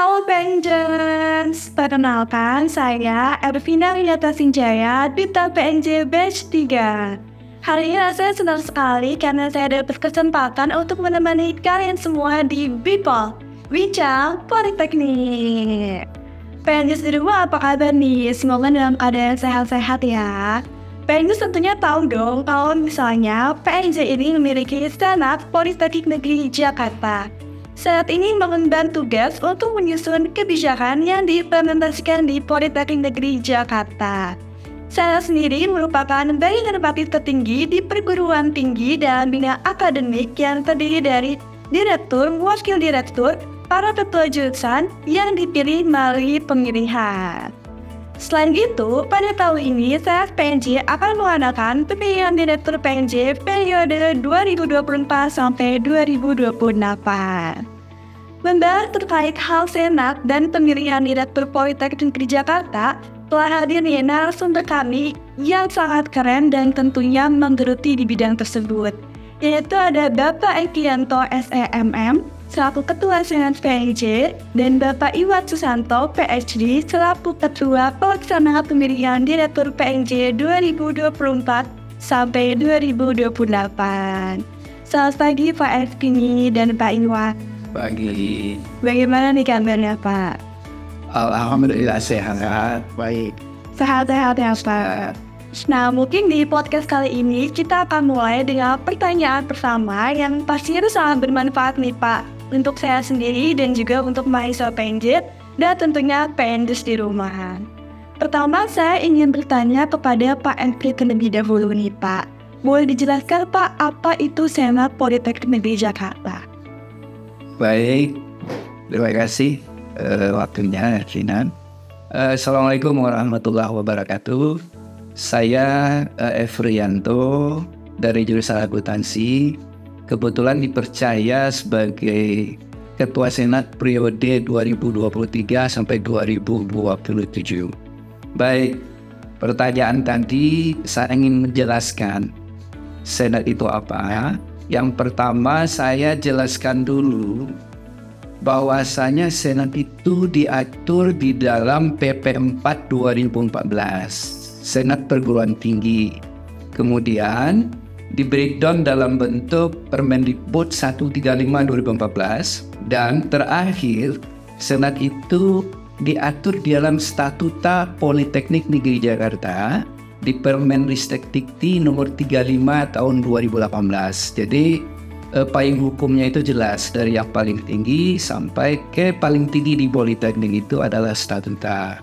Halo Penjers, perkenalkan saya Ervina Winata Sinjaya, Duta PNJ Batch 3. Hari ini saya senang sekali karena saya dapat kesempatan untuk menemani kalian semua di BIPOL, Bincang Politeknik. PNJ di rumah apa kabar nih? Semoga dalam keadaan sehat-sehat ya. PNJ tentunya tahu dong kalau misalnya PNJ ini memiliki Senat Politeknik Negeri Jakarta. Saat ini mengemban tugas untuk menyusun kebijakan yang diimplementasikan di Politeknik Negeri Jakarta. Saya sendiri merupakan bagian merpati tertinggi di perguruan tinggi dalam bidang akademik yang terdiri dari direktur, wakil direktur, para ketua jurusan yang dipilih melalui pemilihan. Selain itu, pada tahun ini saya PNJ akan mengadakan pemilihan direktur PNJ periode 2024 sampai 2028. Membahas terkait hal Senat dan pemilihan direktur Politeknik Negeri Jakarta, telah hadir narasumber kami yang sangat keren dan tentunya menggeluti di bidang tersebut, yaitu ada Bapak Ekianto SEMM selaku Ketua Senat PNJ dan Bapak Iwan Susanto PhD selaku Ketua Pelaksana Pemilihan Direktur PNJ 2024 sampai 2028. Selamat pagi Pak Eskini dan Pak Iwan. Pagi. Bagaimana nih kabarnya Pak? Alhamdulillah sehat, baik. Sehat-sehat ya Pak. Nah, mungkin di podcast kali ini kita akan mulai dengan pertanyaan pertama yang pastinya sangat bermanfaat nih Pak, untuk saya sendiri dan juga untuk mahasiswa PNJ dan tentunya PNJ di rumah. Pertama, saya ingin bertanya kepada Pak Enki terlebih dahulu nih Pak. Boleh dijelaskan Pak, apa itu Senat Politeknik Negeri Jakarta? Baik, terima kasih waktunya, Sinan. Assalamualaikum warahmatullahi wabarakatuh. Saya Efrianto dari jurusan akuntansi. Kebetulan dipercaya sebagai Ketua Senat periode 2023 sampai 2027. Baik, pertanyaan tadi saya ingin menjelaskan Senat itu apa. Yang pertama saya jelaskan dulu bahwasanya Senat itu diatur di dalam PP 4 2014, Senat Perguruan Tinggi. Kemudian di breakdown dalam bentuk Permendikbud 135 2014 dan terakhir Senat itu diatur di dalam Statuta Politeknik Negeri Jakarta di Permenristek Dikti nomor 35 tahun 2018. Jadi payung hukumnya itu jelas dari yang paling tinggi sampai ke paling tinggi di Politeknik itu adalah statuta.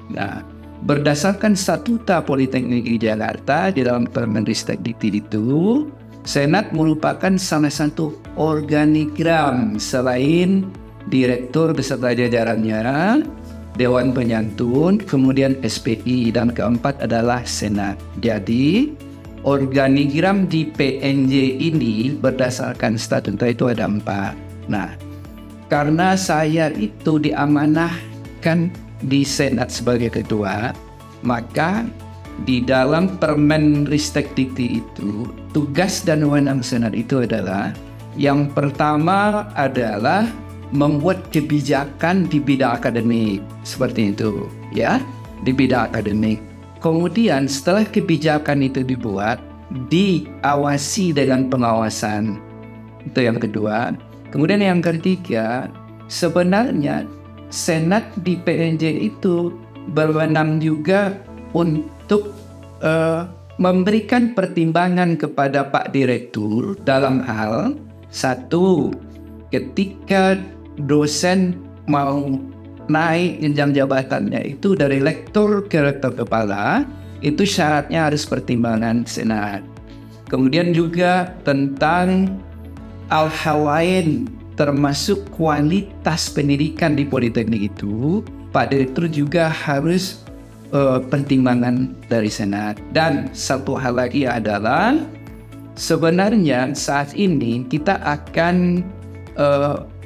Nah, berdasarkan Statuta Politeknik Negeri Jakarta di dalam Permenristek Dikti itu, Senat merupakan salah satu organigram selain direktur beserta jajarannya, Dewan Penyantun, kemudian SPI, dan keempat adalah Senat. Jadi, organigram di PNJ ini berdasarkan statuta itu ada 4. Nah, karena saya itu diamanahkan di Senat sebagai ketua, maka di dalam Permenristek Dikti itu, tugas dan wewenang Senat itu adalah yang pertama adalah membuat kebijakan di bidang akademik, seperti itu ya, di bidang akademik. Kemudian setelah kebijakan itu dibuat, diawasi dengan pengawasan, itu yang kedua. Kemudian yang ketiga, sebenarnya Senat di PNJ itu berwenang juga untuk memberikan pertimbangan kepada Pak Direktur dalam hal satu, ketika dosen mau naik jenjang jabatannya itu dari lektor ke rektor kepala, itu syaratnya harus pertimbangan Senat. Kemudian juga tentang hal-hal lain termasuk kualitas pendidikan di Politeknik itu, Pak Direktur juga harus pertimbangan dari Senat. Dan satu hal lagi adalah sebenarnya saat ini kita akan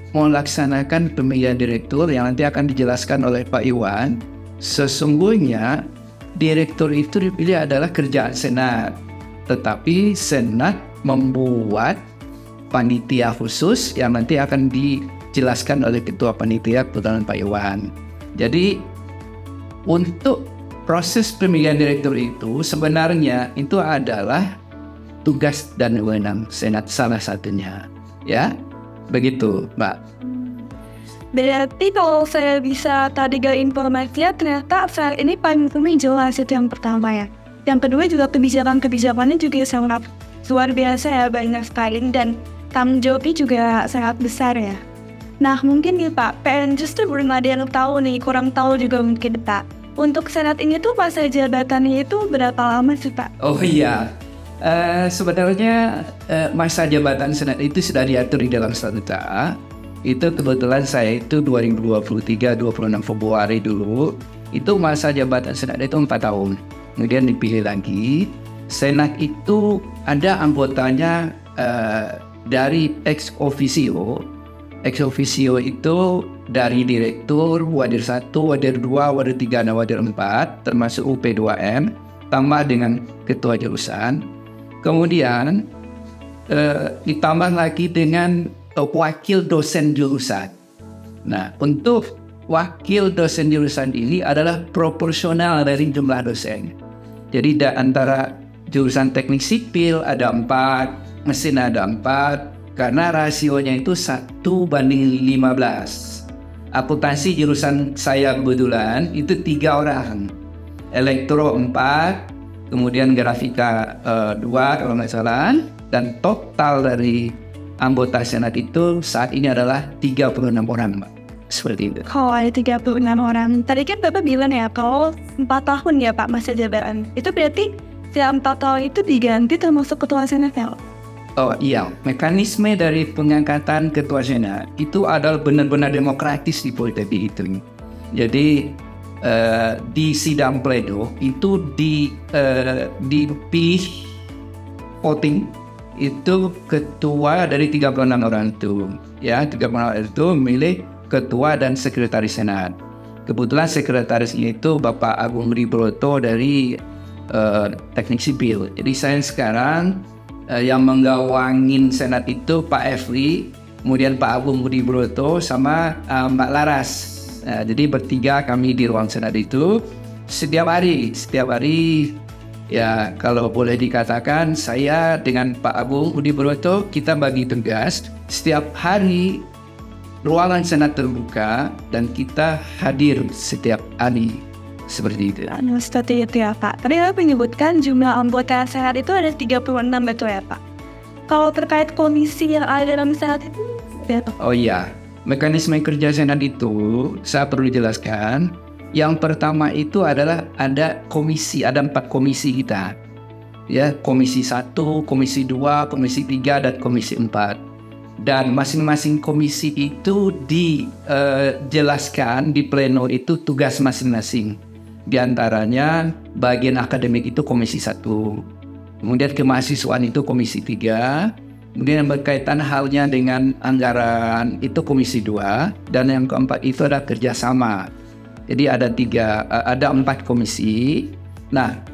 melaksanakan pemilihan direktur yang nanti akan dijelaskan oleh Pak Iwan. Sesungguhnya direktur itu dipilih adalah kerjaan Senat, tetapi Senat membuat panitia khusus yang nanti akan dijelaskan oleh Ketua Panitia Kebetulan Pak Iwan. Jadi untuk proses pemilihan direktur itu sebenarnya itu adalah tugas dan wewenang Senat salah satunya, ya begitu, Mbak. Berarti kalau saya bisa tadi gak informasinya, ternyata saat ini paling jelas itu yang pertama ya. Yang kedua juga kebijakannya juga sangat luar biasa ya, banyak sekali dan tanggung jawabnya juga sangat besar ya. Nah mungkin nih Pak, PNJ tuh belum ada yang tahu nih, kurang tahu juga mungkin Pak. Untuk Senat ini tuh masa jabatannya itu berapa lama sih Pak? Oh iya, sebenarnya masa jabatan Senat itu sudah diatur di dalam statuta. Itu kebetulan saya itu 2023 26 Februari dulu itu masa jabatan Senat itu 4 tahun, kemudian dipilih lagi. Senat itu ada anggotanya dari ex officio itu dari direktur, wadir 1, wadir 2, wadir 3, dan wadir 4 termasuk UP2M tambah dengan ketua jurusan, kemudian ditambah lagi dengan wakil dosen jurusan. Nah, untuk wakil dosen jurusan ini adalah proporsional dari jumlah dosen. Jadi antara jurusan teknik sipil ada 4, mesin ada 4, karena rasionya itu 1:15. Akuntansi jurusan saya kebetulan itu 3 orang. Elektro 4, kemudian grafika 2 kalau nggak salah, dan total dari anggota Senat itu saat ini adalah 36 orang, Mbak. Seperti itu. Oh, ada 36 orang. Tadi kan Bapak bilang ya, kalau 4 tahun ya Pak masa jabatan. Itu berarti setiap 4 tahun itu diganti termasuk ketua Senat ya? Oh iya, mekanisme dari pengangkatan ketua Senat itu adalah benar-benar demokratis di Politeknik itu. Jadi di sidang pleno itu dipilih voting itu ketua dari 36 orang itu, ya 36 orang itu memilih ketua dan sekretaris Senat. Kebetulan sekretarisnya itu Bapak Agung Budi Broto dari Teknik Sipil. Jadi saya sekarang yang menggawangin Senat itu Pak Efri, kemudian Pak Agung Budi Broto sama Mbak Laras. Nah, jadi bertiga kami di ruang Senat itu setiap hari. Ya, kalau boleh dikatakan saya dengan Pak Agung Budi Broto kita bagi tugas setiap hari ruangan Senat terbuka dan kita hadir setiap hari seperti itu. Seperti itu ya Pak. Tadi Bapak menyebutkan jumlah anggota Senat itu ada 36 betul ya Pak? Kalau terkait komisi yang ada dalam Senat itu berapa? Oh iya, mekanisme kerja Senat itu saya perlu jelaskan. Yang pertama itu adalah ada 4 komisi kita. Ya, komisi 1, komisi 2, komisi 3, dan komisi 4. Dan masing-masing komisi itu dijelaskan di pleno itu tugas masing-masing. Di antaranya bagian akademik itu komisi 1. Kemudian kemahasiswaan itu komisi 3. Kemudian yang berkaitan halnya dengan anggaran itu komisi 2. Dan yang keempat itu ada kerjasama. Jadi ada 4 komisi. Nah,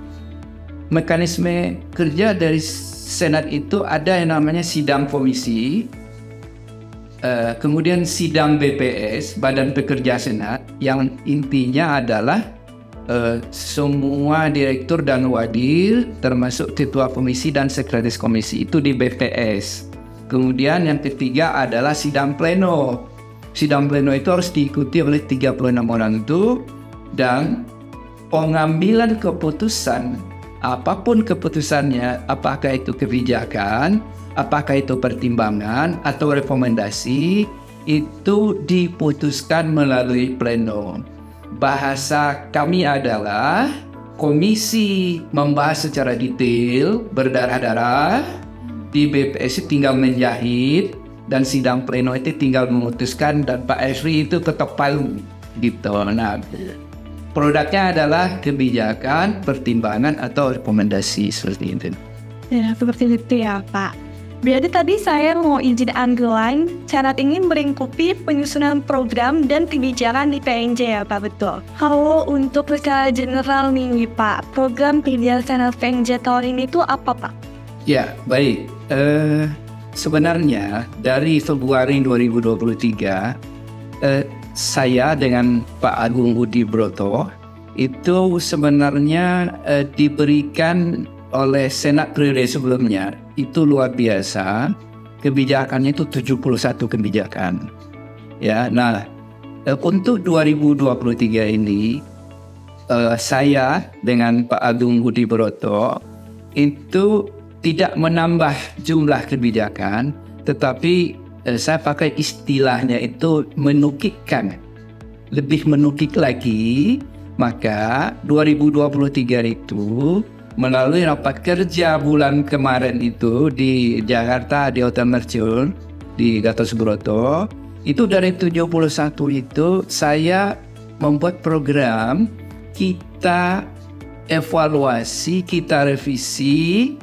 mekanisme kerja dari Senat itu ada yang namanya sidang komisi, kemudian sidang BPS, Badan Pekerja Senat, yang intinya adalah semua direktur dan wadir, termasuk ketua komisi dan sekretaris komisi itu di BPS. Kemudian yang ketiga adalah sidang pleno. Sidang pleno itu harus diikuti oleh 36 orang itu, dan pengambilan keputusan, apapun keputusannya, apakah itu kebijakan, apakah itu pertimbangan atau rekomendasi, itu diputuskan melalui pleno. Bahasa kami adalah komisi membahas secara detail, berdarah-darah, di BPS tinggal menjahit, dan sidang pleno itu tinggal memutuskan, dan Pak Esri itu ketok palu gitu. Nah, produknya adalah kebijakan, pertimbangan, atau rekomendasi seperti itu. Ya, seperti itu ya Pak. Berarti tadi saya mau izin underline, Senat ingin melingkupi penyusunan program dan kebijakan di PNJ ya Pak, betul? Kalau untuk secara general nih Pak, program kerja Senat PNJ tahun ini itu apa Pak? Ya, baik. sebenarnya dari Februari 2023 saya dengan Pak Agung Budi Broto itu sebenarnya diberikan oleh Senat periode sebelumnya itu luar biasa, kebijakannya itu 71 kebijakan. Ya, nah untuk 2023 ini saya dengan Pak Agung Budi Broto itu tidak menambah jumlah kebijakan, tetapi saya pakai istilahnya itu menukikkan, lebih menukik lagi. Maka 2023 itu melalui rapat kerja bulan kemarin itu di Jakarta di Hotel Mercure di Gatot Subroto, itu dari 71 itu saya membuat program, kita evaluasi, kita revisi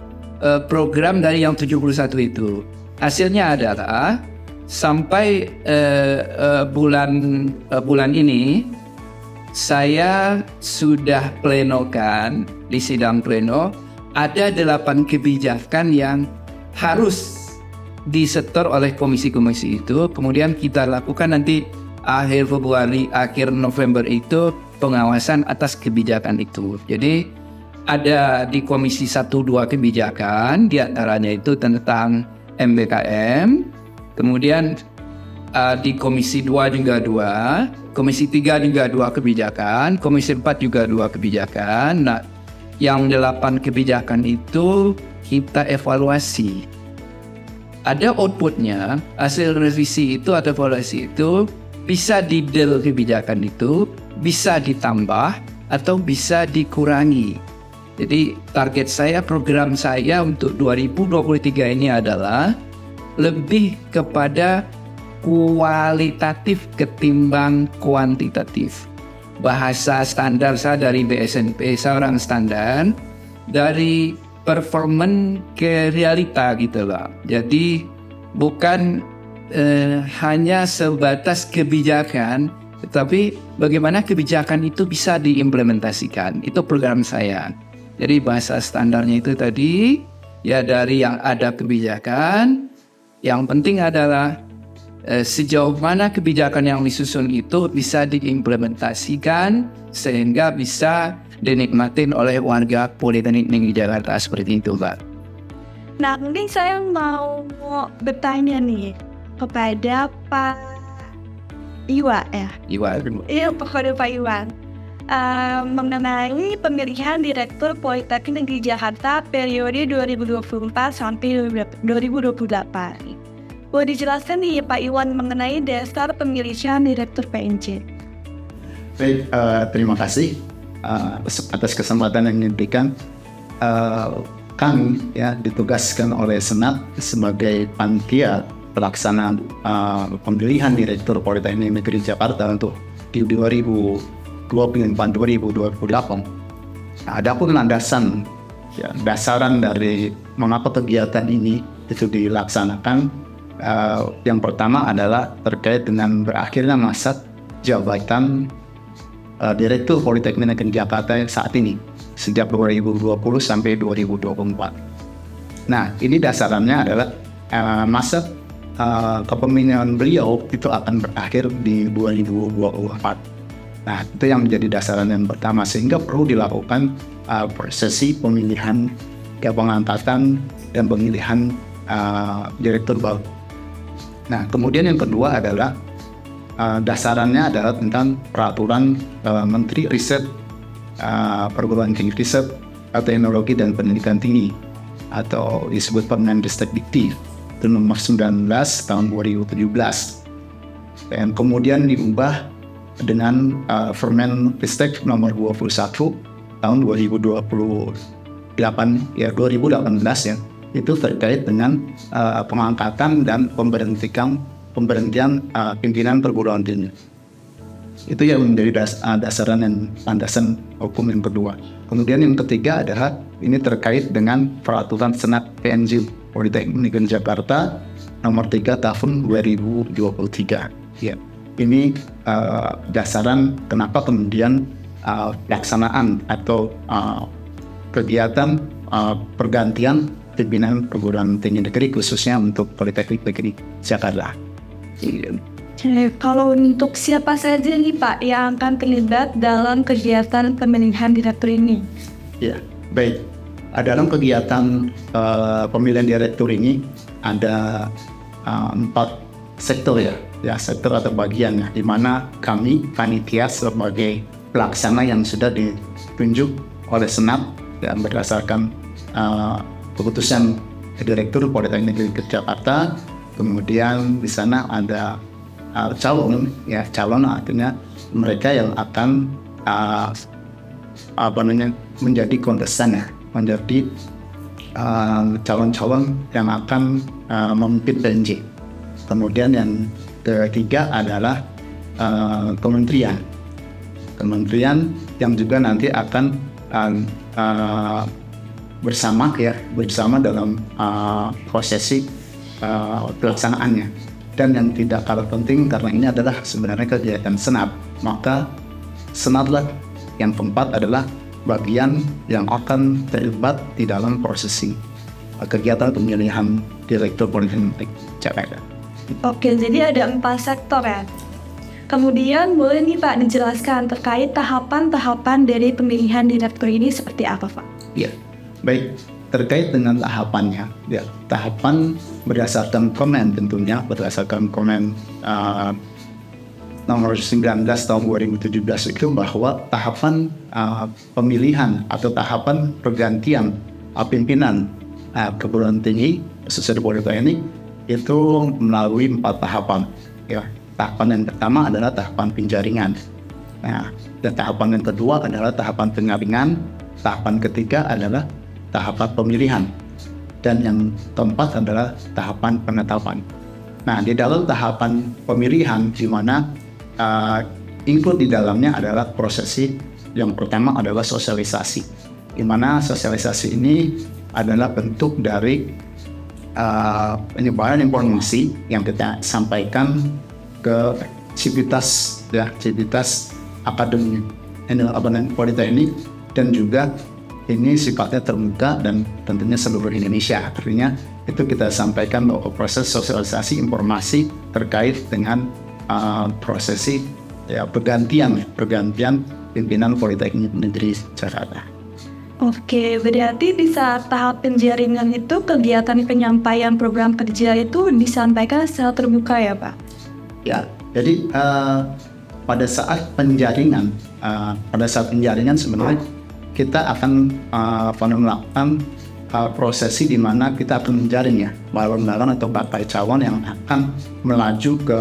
program dari yang 71 itu. Hasilnya adalah sampai bulan ini saya sudah plenokan di sidang pleno ada 8 kebijakan yang harus disetor oleh komisi-komisi itu. Kemudian kita lakukan nanti akhir Februari, akhir November itu pengawasan atas kebijakan itu. Jadi ada di komisi 1-2 kebijakan, diantaranya itu tentang MBKM, kemudian di komisi 2 juga 2, komisi 3 juga 2 kebijakan, komisi 4 juga 2 kebijakan. Nah, yang 8 kebijakan itu kita evaluasi. Ada outputnya, hasil revisi itu atau evaluasi itu bisa didel kebijakan itu, bisa ditambah atau bisa dikurangi. Jadi target saya, program saya untuk 2023 ini adalah lebih kepada kualitatif ketimbang kuantitatif. Bahasa standar saya dari BSNP, seorang standar, dari performan ke realita gitu loh. Jadi bukan hanya sebatas kebijakan, tetapi bagaimana kebijakan itu bisa diimplementasikan. Itu program saya. Jadi bahasa standarnya itu tadi, ya dari yang ada kebijakan, yang penting adalah sejauh mana kebijakan yang disusun itu bisa diimplementasikan sehingga bisa dinikmatin oleh warga Politeknik Negeri Jakarta seperti itu, Pak. Nah, mungkin saya mau bertanya nih kepada Pak Iwa ya. Iya, kepada Pak Iwan. Mengenai pemilihan Direktur Politeknik Negeri Jakarta periode 2024 sampai 2028. Boleh dijelaskan nih Pak Iwan mengenai dasar pemilihan Direktur PNJ? Baik, terima kasih atas kesempatan yang diberikan. Kami ya ditugaskan oleh Senat sebagai panitia pelaksana pemilihan Direktur Politeknik Negeri Jakarta untuk di 2024-2028. Adapun landasan, ya, dasaran dari mengapa kegiatan ini itu dilaksanakan. Yang pertama adalah terkait dengan berakhirnya masa jabatan Direktur Politeknik Negeri Jakarta saat ini sejak 2020 sampai 2024. Nah, ini dasarannya adalah masa kepemimpinan beliau itu akan berakhir di 2024. Nah, itu yang menjadi dasaran yang pertama, sehingga perlu dilakukan prosesi pemilihan, pengangkatan dan pemilihan direktur baru. Nah, kemudian yang kedua adalah dasarannya adalah tentang peraturan Menteri Riset, Perguruan Tinggi Riset, Teknologi dan Pendidikan Tinggi atau disebut Permendikti itu nomor 19 tahun 2017, dan kemudian diubah dengan Permendikti nomor 21 tahun 2018 ya, itu terkait dengan pengangkatan dan pemberhentian pimpinan perguruan tinggi. Itu yang menjadi dasaran dan landasan hukum yang kedua. Kemudian yang ketiga adalah ini terkait dengan peraturan Senat PNJ Politeknik Negeri Jakarta nomor 3 tahun 2023. Ya, ini dasaran kenapa kemudian pelaksanaan atau kegiatan pergantian pimpinan perguruan tinggi negeri khususnya untuk Politeknik Negeri Jakarta. Kalau untuk siapa saja nih Pak yang akan terlibat dalam kegiatan pemilihan direktur ini? Ya, baik. Dalam kegiatan pemilihan direktur ini ada 4 sektor ya, sektor atau bagian ya, di mana kami panitia sebagai pelaksana yang sudah ditunjuk oleh Senat dan berdasarkan keputusan Direktur Politeknik Negeri Jakarta. Kemudian di sana ada calon artinya mereka yang akan menjadi kontestan ya, menjadi calon-calon yang akan memimpin PNJ. Kemudian yang ketiga adalah kementerian yang juga nanti akan bersama dalam prosesi pelaksanaannya. Dan yang tidak kalah penting karena ini adalah sebenarnya kegiatan Senat, maka Senatlah yang keempat adalah bagian yang akan terlibat di dalam prosesi kegiatan pemilihan Direktur Politeknik Jakarta. Oke, jadi ada 4 sektor ya. Kemudian boleh nih Pak dijelaskan terkait tahapan-tahapan dari pemilihan direktur ini seperti apa Pak? Ya, baik. Terkait dengan tahapannya, ya, tahapan berdasarkan Komen tentunya, berdasarkan Komen nomor 19 tahun 2017 itu bahwa tahapan pemilihan atau tahapan pergantian pimpinan perguruan tinggi khususnya di Politeknik itu melalui 4 tahapan. Ya, tahapan yang pertama adalah tahapan penjaringan. Nah, dan tahapan yang kedua adalah tahapan penyaringan. Tahapan ketiga adalah tahapan pemilihan, dan yang keempat adalah tahapan penetapan. Nah, di dalam tahapan pemilihan di mana include di dalamnya adalah prosesi yang pertama adalah sosialisasi, di mana sosialisasi ini adalah bentuk dari penyebaran informasi yang kita sampaikan ke civitas akademik Politeknik, dan juga ini sifatnya terbuka dan tentunya seluruh Indonesia. Artinya itu kita sampaikan bahwa proses sosialisasi informasi terkait dengan prosesi pergantian pimpinan Politeknik Negeri Jakarta. Oke, berarti di saat tahap penjaringan itu kegiatan penyampaian program kerja itu disampaikan secara terbuka ya Pak? Ya, jadi pada saat penjaringan sebenarnya kita akan melakukan prosesi di mana kita akan menjaring ya balon-balon atau bakal calon yang akan melaju ke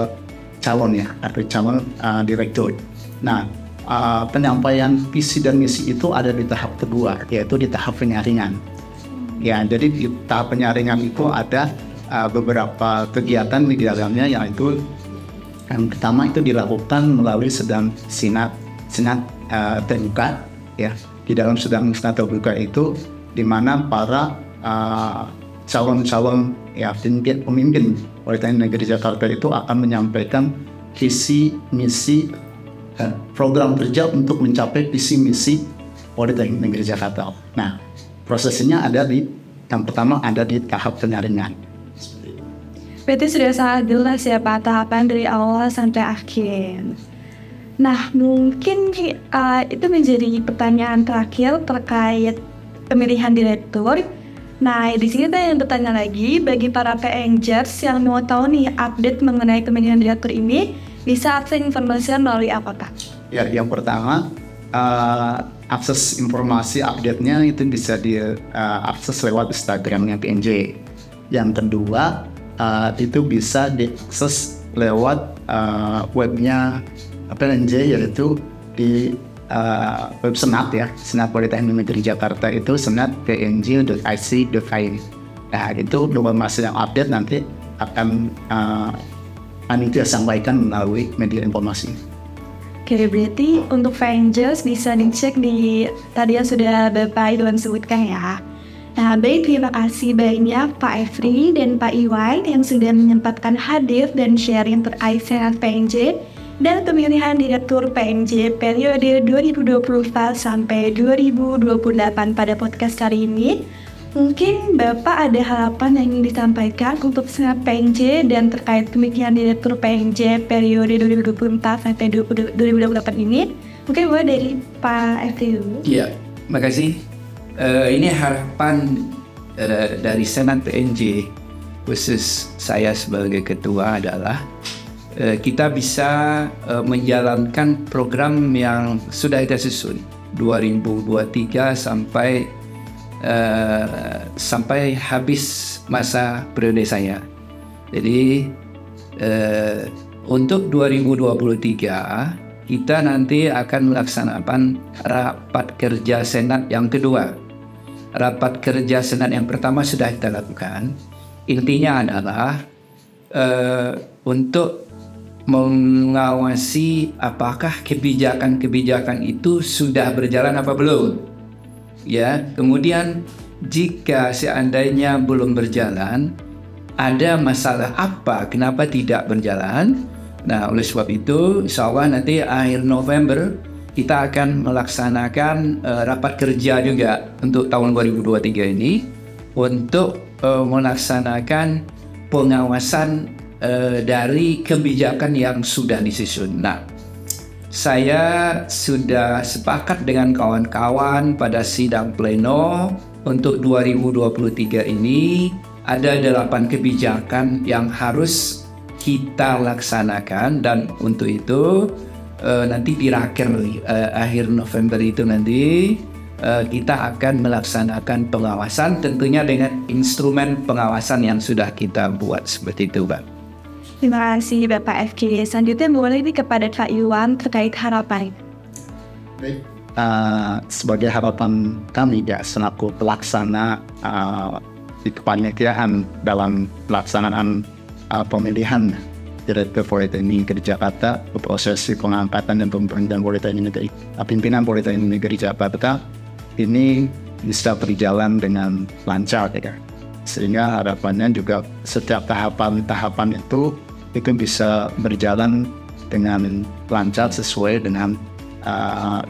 calon ya, atau calon direktur. Nah, penyampaian visi dan misi itu ada di tahap kedua, yaitu di tahap penyaringan. Ya, jadi di tahap penyaringan itu ada beberapa kegiatan di dalamnya, yaitu yang pertama itu dilakukan melalui sedang sinat terbuka ya. Di dalam sedang sinat terbuka itu di mana para calon-calon ya pemimpin Politeknik Negeri Jakarta itu akan menyampaikan visi misi program kerja untuk mencapai visi misi Politeknik Negeri Jakarta. Nah, prosesnya yang pertama ada di tahap penyaringan. Berarti sudah sangat jelas ya Pak tahapan dari awal sampai akhir. Nah, mungkin itu menjadi pertanyaan terakhir terkait pemilihan direktur. Nah, di sini saya yang bertanya lagi, bagi para PNJers yang mau tahu nih update mengenai pemilihan direktur ini, bisa akses informasi melalui apa Pak? Ya, yang pertama, akses informasi update-nya itu bisa diakses lewat Instagram-nya PNJ. Yang kedua, itu bisa diakses lewat webnya PNJ, yaitu di web Senat ya, Senat Politeknik Negeri Jakarta itu senat.pnj.ic.id. Nah, itu informasi yang update nanti akan panitia sampaikan melalui media informasi. Oke, berarti untuk PNJers bisa dicek di tadi yang sudah Bapak Iwan sebutkan ya. Nah, baik, terima kasih banyak Pak Efri dan Pak Iwan yang sudah menyempatkan hadir dan sharing terkait Senat PNJ dan pemilihan Direktur PNJ periode 2024 sampai 2028 pada podcast kali ini. Mungkin Bapak ada harapan yang ingin disampaikan untuk senat PNJ dan terkait pemilihan Direktur PNJ periode 2024 sampai 2028 ini. Mungkin boleh dari Pak FT dulu. Iya, makasih. Ini harapan dari Senat PNJ, khusus saya sebagai ketua adalah kita bisa menjalankan program yang sudah kita susun 2023 sampai habis masa periode saya. Jadi untuk 2023 kita nanti akan melaksanakan rapat kerja Senat yang kedua. Rapat kerja Senat yang pertama sudah kita lakukan. Intinya adalah untuk mengawasi apakah kebijakan-kebijakan itu sudah berjalan apa belum. Ya, kemudian jika seandainya belum berjalan, ada masalah apa, kenapa tidak berjalan? Nah, oleh sebab itu, insya Allah nanti akhir November kita akan melaksanakan rapat kerja juga untuk tahun 2023 ini untuk melaksanakan pengawasan dari kebijakan yang sudah disusun. Nah, saya sudah sepakat dengan kawan-kawan pada sidang pleno untuk 2023 ini ada 8 kebijakan yang harus kita laksanakan, dan untuk itu nanti di akhir November itu nanti kita akan melaksanakan pengawasan tentunya dengan instrumen pengawasan yang sudah kita buat seperti itu, Pak. Terima kasih Bapak FK. Selanjutnya boleh nih kepada Pak Iwan terkait harapan. Baik. Sebagai harapan kami ya selaku pelaksana di kepanitiaan dalam pelaksanaan pemilihan Direktur Politeknik Negeri Jakarta, prosesi pengangkatan dan pemerintahan pimpinan Politeknik Negeri Jakarta ini bisa berjalan dengan lancar ya. Sehingga harapannya juga setiap tahapan-tahapan itu bisa berjalan dengan lancar sesuai dengan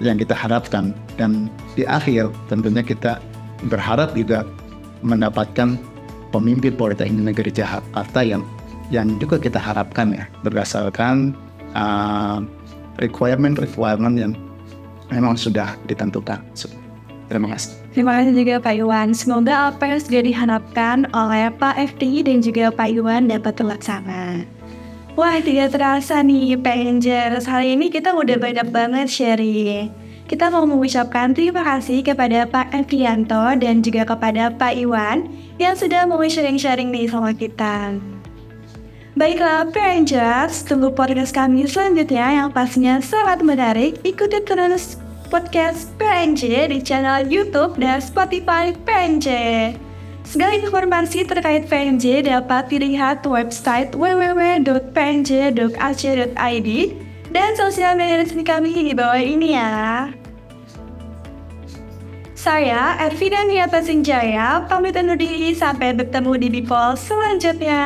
yang kita harapkan, dan di akhir tentunya kita berharap juga mendapatkan pemimpin Politeknik Negeri Jakarta yang juga kita harapkan ya berdasarkan requirement yang memang sudah ditentukan. Terima kasih. Terima kasih juga Pak Iwan. Semoga apa yang sudah diharapkan oleh Pak FT dan juga Pak Iwan dapat terlaksana. Wah, tidak terasa nih PNJers, hari ini kita udah banyak banget sharing. Kita mau mengucapkan terima kasih kepada Pak Efrianto dan juga kepada Pak Iwan yang sudah mau sharing-sharing nih sama kita. Baiklah PNJers, tunggu podcast kami selanjutnya yang pastinya sangat menarik. Ikuti terus podcast PNJ di channel YouTube dan Spotify PNJ. Segala informasi terkait PNJ dapat dilihat website www.pnj.ac.id dan sosial media resmi kami di bawah ini ya. Saya Ervina Niata Sinjaya, pamit undur diri sampai bertemu di Bipol selanjutnya.